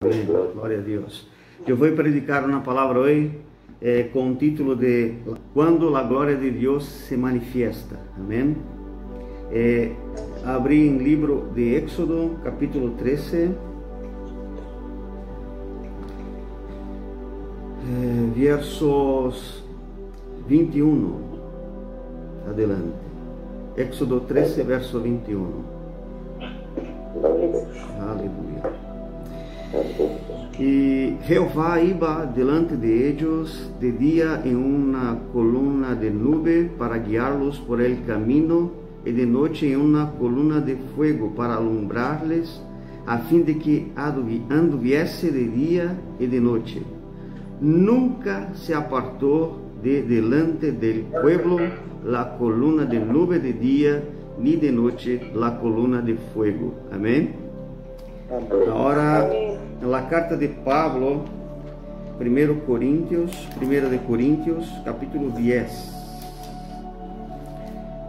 Amém. Glória a Deus. Eu vou predicar uma palavra hoje com o título de Quando a glória de Deus se manifiesta. Amém. Abri em livro de Éxodo, capítulo 13, versos 21. Adelante. Éxodo 13, verso 21. Aleluia. Y Jehová iba delante de ellos de día en una columna de nube para guiarlos por el camino, y de noche en una columna de fuego para alumbrarles, a fin de que anduviese de día y de noche. Nunca se apartó de delante del pueblo la columna de nube de día, ni de noche la columna de fuego. Amén. Ahora, la carta de Pablo, 1 de Corintios, capítulo 10.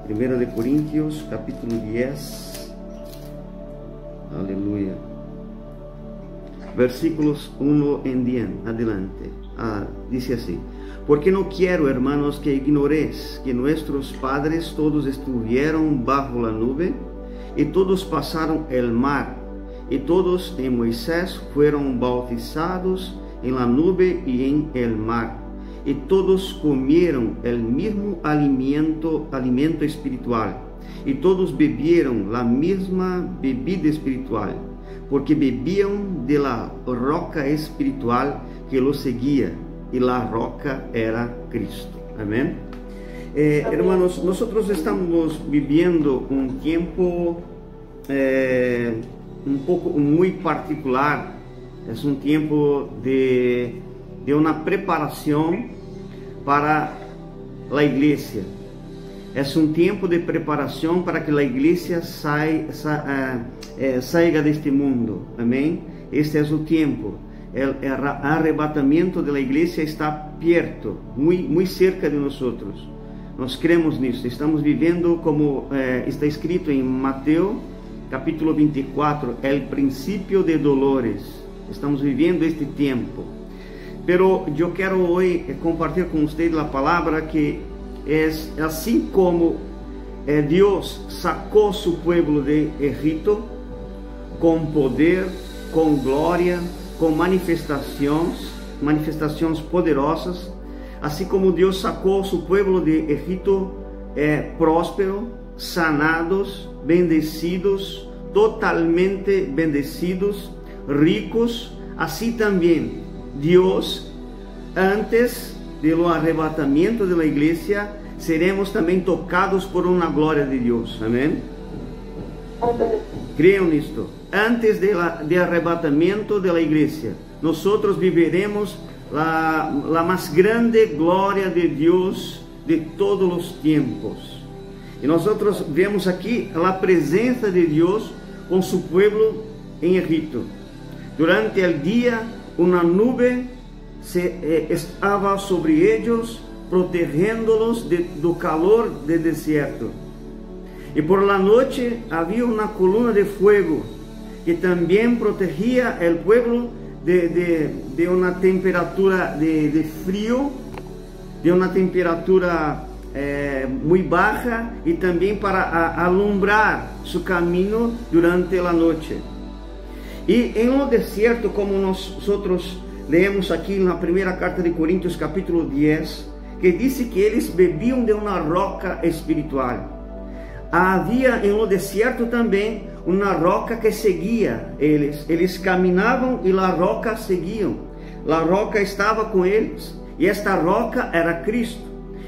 1 de Corintios, capítulo 10. Aleluya. Versículos 1 en 10. Adelante. Dice así: Porque no quiero, hermanos, que ignoréis que nuestros padres todos estuvieron bajo la nube, y todos pasaron el mar, y todos en Moisés fueron bautizados en la nube y en el mar, y todos comieron el mismo alimento espiritual, y todos bebieron la misma bebida espiritual, porque bebían de la roca espiritual que los seguía, y la roca era Cristo. Amén. Hermanos, nosotros estamos viviendo un tiempo muy particular. Es un tiempo de una preparación para la iglesia. Es un tiempo de preparación para que la iglesia salga de este mundo. Amén. Este es el tiempo. El arrebatamiento de la iglesia está perto, muy cerca de nosotros. Nos creemos nisso. Estamos viviendo como está escrito en Mateo capítulo 24, el principio de dolores. Estamos viviendo este tiempo. Pero yo quiero hoy compartir con ustedes la palabra que es así como Dios sacó su pueblo de Egipto con poder, con gloria, con manifestaciones poderosas, así como Dios sacó su pueblo de Egipto próspero, sanados, bendecidos, totalmente bendecidos, ricos. Así también Dios, antes del arrebatamiento de la iglesia, seremos también tocados por una gloria de Dios. Amén. Crean esto. Antes del arrebatamiento de la iglesia, nosotros viviremos la más grande gloria de Dios de todos los tiempos. Y nosotros vemos aquí la presencia de Dios con su pueblo en Egipto. Durante el día, una nube estaba sobre ellos, protegiéndolos del calor del desierto. Y por la noche había una columna de fuego que también protegía el pueblo de una temperatura de frío, de una temperatura muy baja, y también para alumbrar su camino durante la noche. Y en lo desierto, como nosotros leemos aquí en la primera carta de Corintios capítulo 10, que dice que ellos bebían de una roca espiritual. Había en lo desierto también una roca que seguía ellos. Ellos caminaban y la roca seguían. La roca estaba con ellos, y esta roca era Cristo.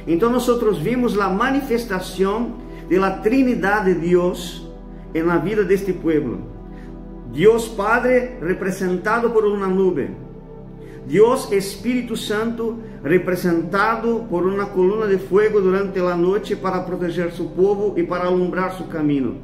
Então nosotros vimos la manifestación de la Trinidad de Dios en la vida de este pueblo. Dios Padre representado por una nube, Dios Espíritu Santo representado por una columna de fuego durante la noche para proteger su pueblo y para alumbrar su camino,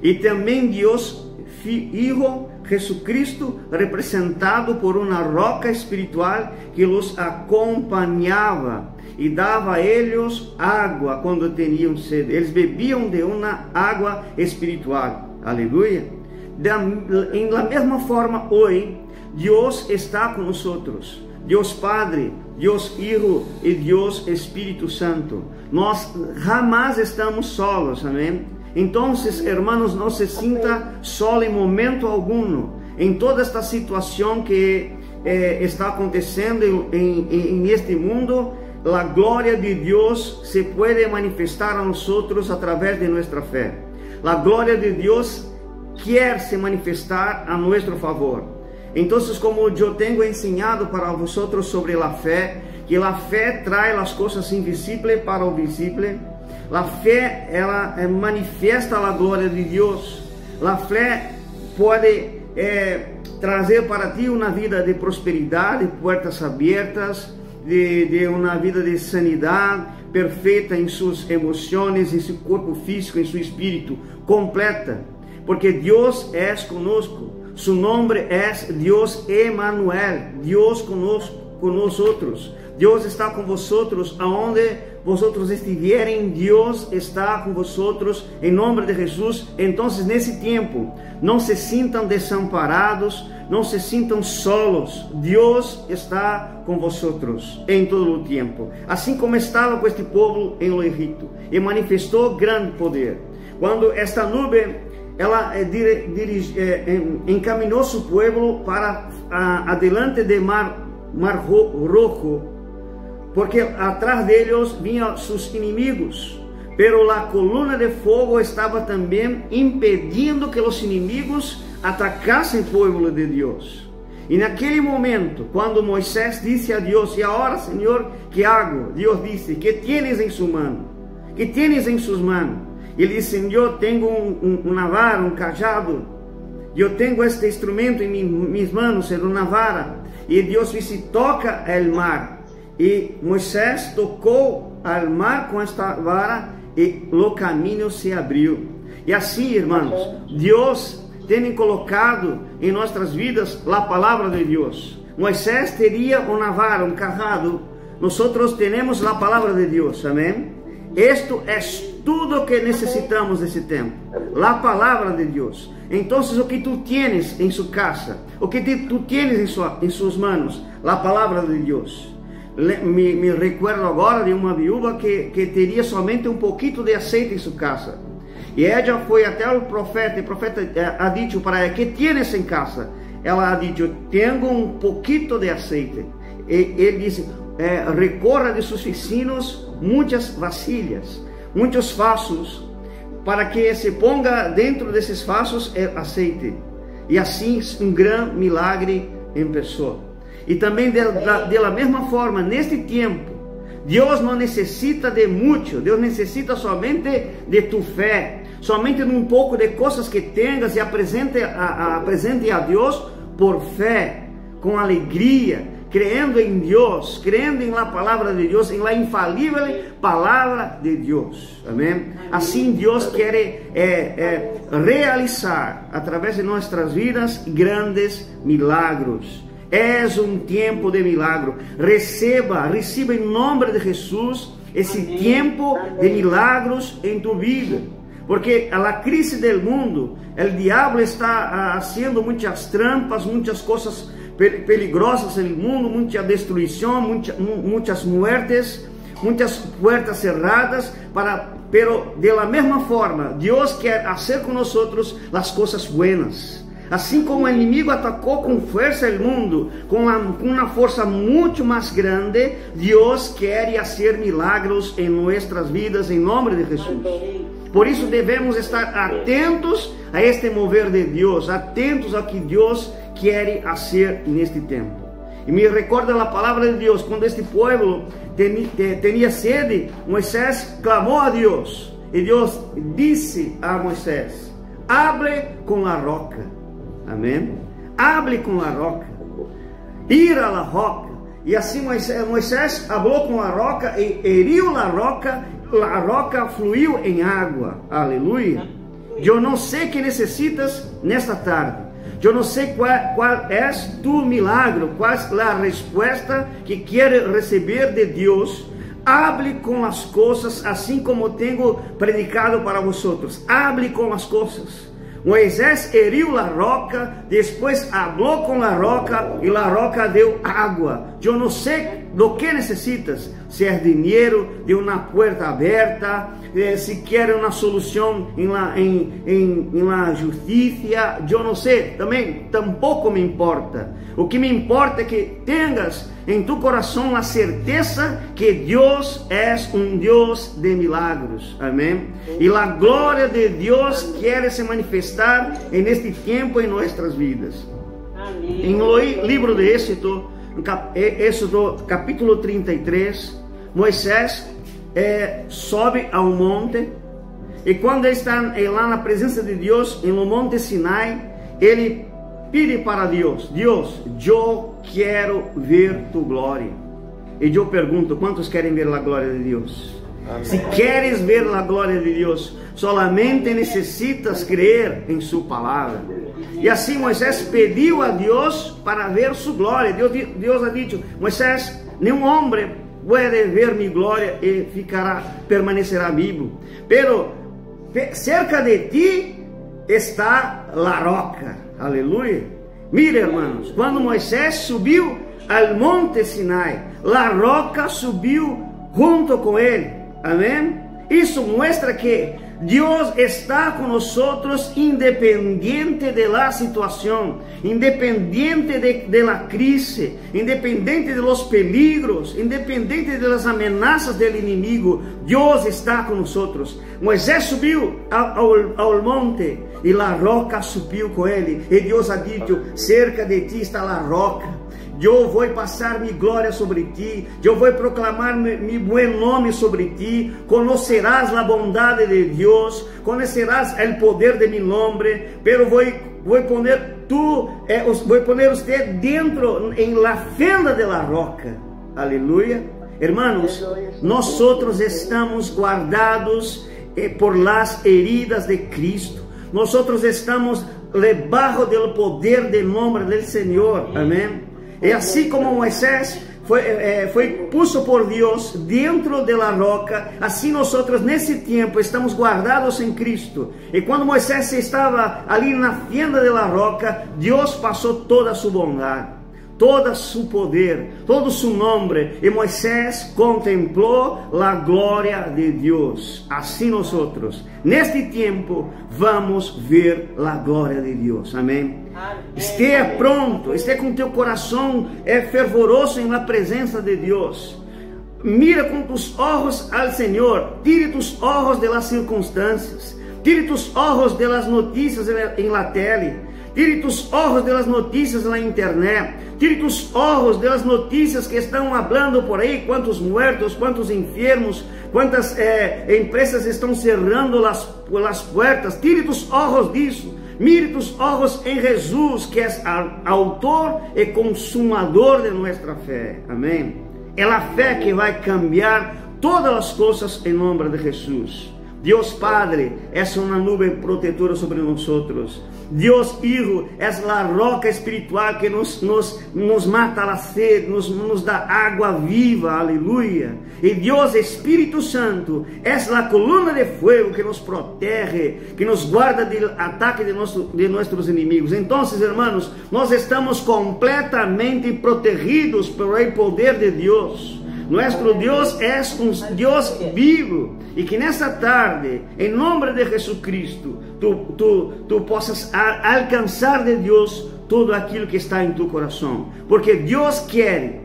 y también Dios Hijo Jesucristo representado por una roca espiritual que los acompañaba e dava a eles água quando tinham sede. Eles bebiam de uma água espiritual. Aleluia. Em la mesma forma, hoje, Deus está com nós. Deus Padre, Deus Hijo e Deus Espírito Santo. Nós jamais estamos solos, amém? Então, hermanos, não se sinta solo em momento algum, em toda esta situação que está acontecendo em este mundo. A glória de Deus se pode manifestar a nós através de nossa fé. A glória de Deus quer se manifestar a nosso favor. Então, como eu tenho ensinado para vocês sobre a fé, que a fé traz as coisas invisíveis para o visível, a fé ela manifesta a glória de Deus. A fé pode trazer para ti uma vida de prosperidade, portas abertas, de uma vida de sanidade perfeita em suas emoções, em seu corpo físico, em seu espírito, completa, porque Deus é conosco. Su nome é Deus Emmanuel, Deus conosco. Deus está com vosotros aonde vosotros estiverem. Deus está com vosotros em nome de Jesus. Então, nesse tempo, não se sintam desamparados, não se sintam solos. Deus está com vosotros em todo o tempo, assim como estava com este povo em o Egito, e manifestou grande poder. Quando esta nuvem ela encaminhou seu povo para adelante de Mar Rojo, porque atrás deles vinham seus inimigos, pero a coluna de fogo estava também impedindo que os inimigos atacassem o povo de Deus. E naquele momento, quando Moisés disse a Deus: "E agora, Senhor, que hago?", Deus disse: "Que tienes em sua mão? Que tienes em suas mãos?" Ele disse: "Eu tenho uma vara, um cajado. Eu tenho este instrumento em minhas mãos, é uma vara." E Deus disse: "Toca o mar." E Moisés tocou o mar com esta vara e o caminho se abriu. E assim, irmãos, Deus tem colocado em nossas vidas a palavra de Deus. Moisés teria uma vara, um cajado. Nós temos a palavra de Deus, amém? Isto é tudo o que necessitamos nesse tempo, a palavra de Deus. Então, o que tu tienes em sua casa, o que tu tienes em suas mãos, a palavra de Deus. Me recuerdo agora de uma viúva que teria somente um pouquinho de azeite em sua casa. E ela foi até o profeta, e o profeta ha dito para ela: "Que tienes em casa?" Ela ha dito: "Tenho um pouquinho de azeite." E ele disse: "Recorra de seus vizinhos muitas vasilhas, muitos vasos, para que se ponga dentro desses vasos azeite." E assim um grande milagre começou. E também da mesma forma, neste tempo, Deus não necessita de muito, Deus necessita somente de tu fé, somente num pouco de coisas que tenhas, e apresente a Deus por fé, com alegria, crendo em Deus, crendo em la palavra de Deus, em la infalível palavra de Deus, amém? Assim Deus quer realizar, através de nossas vidas, grandes milagros. É um tempo de milagro. Receba em nome de Jesus esse tempo de milagros em tu vida, porque a crise do mundo, o diabo está fazendo muitas trampas, muitas coisas peligrosas no mundo, muita destruição, muitas muertes, muitas puertas cerradas, pero de la mesma forma, Deus quer fazer com nós as coisas buenas. Assim como o inimigo atacou com força o mundo, com uma força muito mais grande, Deus quer fazer milagros em nossas vidas, em nome de Jesus. Por isso devemos estar atentos a este mover de Deus, atentos ao que Deus quer fazer neste tempo. E me recorda a palavra de Deus, quando este povo tinha sede, Moisés clamou a Deus, e Deus disse a Moisés: "Hable com a roca." Amém? Hable com a roca, ir a la roca. E assim Moisés falou com a roca e heriu a roca fluiu em água. Aleluia. Eu não sei o que necessitas nesta tarde. Eu não sei qual é tu milagre, qual é a resposta que queres receber de Deus. Hable com as coisas, assim como tenho predicado para vocês. Hable com as coisas. Moisés heriu a roca, depois falou com a roca e a roca deu água. Eu não sei do que necessitas, se é dinheiro, de uma porta aberta, se quer uma solução em la justiça, eu não sei, também tampouco me importa. O que me importa é que tenhas em tu coração a certeza que Deus é um Deus de milagros, amém? E a glória de Deus quer se manifestar neste tempo em nossas vidas. Amém. Em o livro de Êxodo, capítulo 33, Moisés sobe ao monte, e quando ele está lá na presença de Deus, no monte Sinai, ele pede para Deus: Deus, eu quero ver tu glória. E eu pergunto, quantos querem ver a glória de Deus? Amém. Se queres ver a glória de Deus, solamente necessitas crer em sua palavra. E assim Moisés pediu a Deus para ver sua glória. Deus ha dicho: Moisés, nenhum homem pode ver minha glória e permanecerá vivo. Pero cerca de ti está a roca. Aleluia. Mira, irmãos, quando Moisés subiu ao monte Sinai, a roca subiu junto com ele. Amém? Isso mostra que Deus está com nós, independiente da situação, independiente da crise, independente dos peligros, independente das ameaças do inimigo. Deus está com nós. Moisés subiu ao monte e a roca subiu com ele. E Deus ha dito: cerca de ti está a roca. Eu vou passar minha glória sobre ti, eu vou proclamar meu bom nome sobre ti, conocerás a bondade de Deus, conocerás o poder de meu nome, pero vou poner você dentro, em la fenda de la roca. Aleluia. Hermanos, nós estamos guardados por las heridas de Cristo, nós estamos debaixo do poder do nome do Senhor. Amém. E assim como Moisés foi puesto por Deus dentro da roca, assim nós nesse tempo estamos guardados em Cristo. E quando Moisés estava ali na fenda da roca, Deus passou toda a sua bondade, todo seu poder, todo o seu nome, e Moisés contemplou a glória de Deus. Assim nós neste tempo vamos ver a glória de Deus. Amém. Esteja pronto, esteja com teu coração fervoroso na presença de Deus. Mira com tus olhos ao Senhor. Tire tus olhos das circunstâncias, tire tus olhos das notícias em la tele, tire tus olhos das notícias na internet, tire tus olhos das notícias que estão falando por aí, quantos mortos, quantos enfermos, quantas empresas estão cerrando as portas. Tire tus olhos disso. Mire tus olhos em Jesus, que é autor e consumador de nossa fé. Amém. É a fé que vai cambiar todas as coisas em nome de Jesus. Deus Padre é uma nuvem protetora sobre nós. Deus Hijo é a roca espiritual que nos mata a sede, nos dá água viva. Aleluia. E Deus Espírito Santo é a coluna de fogo que nos protege, que nos guarda do ataque de nossos inimigos. Então, hermanos, nós estamos completamente protegidos pelo poder de Deus. Nosso Deus é um Deus vivo, e que nessa tarde, em nome de Jesus Cristo, tu possas alcançar de Deus tudo aquilo que está em tu coração, porque Deus quer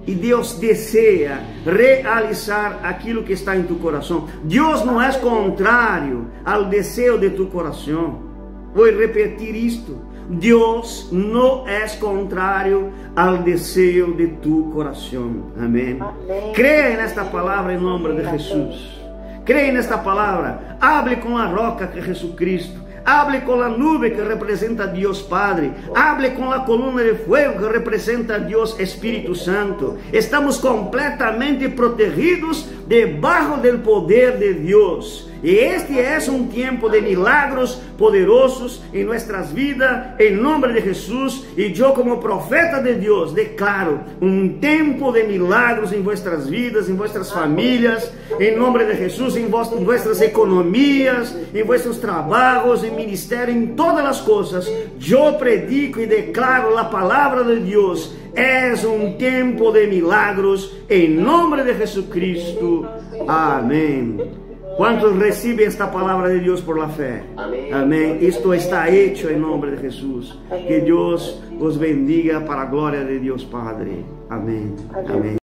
e Deus deseja realizar aquilo que está em tu coração. Deus não é contrário ao desejo de tu coração. Vou repetir isto. Deus não é contrário ao desejo de tu coração. Amém. Creia nesta palavra em nome de Jesus. Creia nesta palavra. Hable com a roca que é Jesus Cristo. Hable com a nuvem que representa a Deus Padre. Hable com a coluna de fogo que representa a Deus Espírito Santo. Estamos completamente protegidos debaixo do poder de Deus. Y este es un tiempo de milagros poderosos en nuestras vidas, en nombre de Jesús. Y yo como profeta de Dios declaro un tiempo de milagros en vuestras vidas, en vuestras familias, en nombre de Jesús, en vuestras economías, en vuestros trabajos, en ministerio, en todas las cosas. Yo predico y declaro la palabra de Dios. Es un tiempo de milagros en nombre de Jesucristo. Amén. ¿Cuántos reciben esta palabra de Dios por la fe? Amén. Esto está hecho en nombre de Jesús. Que Dios os bendiga para la gloria de Dios Padre. Amén. Amén.